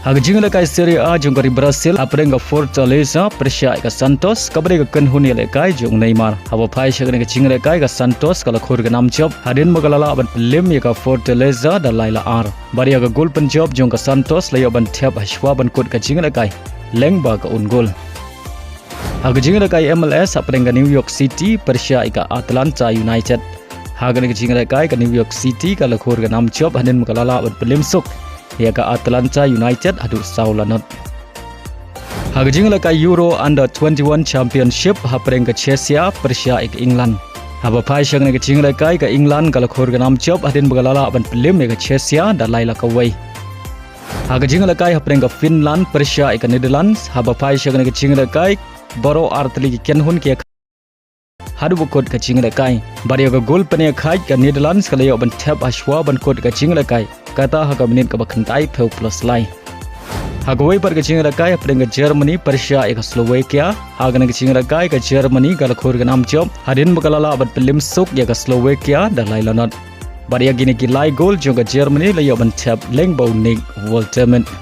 Hagjing lekai Serie A jong kari Brazil apreng ka Fortaleza Persia ka Santos kabare ka kenhuni lekai jong Neymar hawa pai shagane ka jing lekai ka Santos kala khur ka nam job hadin magalala ban pelim ya ka Fortaleza da laila ar baria ka gol pen job jong ka Santos layo ban thep hashwa ban kut ka jing lekai lengba ka ungol Hagjing lekai MLS apreng ka New York City Persia ka Atlanta United hagane ka jing lekai ka New York City kala khur ka nam job hadin magalala ban pelim suk ya ka Atlanta United adu saulanot hagjing lekai Euro Under 21 Championship hapreng ka Chelsea Persia ik England haba pai shang ne ka jing lekai ka England kala khor ga nam job hadin bagalala ban pelim ya ka Chelsea da laila ka wai hagjing lekai hapreng ka Finland Persia ik Netherlands haba pai shang ne ka jing lekai boro artli ki kenhun ke hadu bukot ka jing lekai baria ka gol pene khai ka Netherlands kala yo ban thep ashwa ban kot ka jing lekai kata haka menit ka bakhantai pheu plus lai hagawai par ka jing lekai apreng ka Germany Persia ek Slovakia hagane ka jing lekai ka Germany kala khor ga nam job hadin bagalala ban pelim suk ya ka Slovakia da lailanot baria gini ki lai gol jong ka Germany layo ban thep leng bau nik world tournament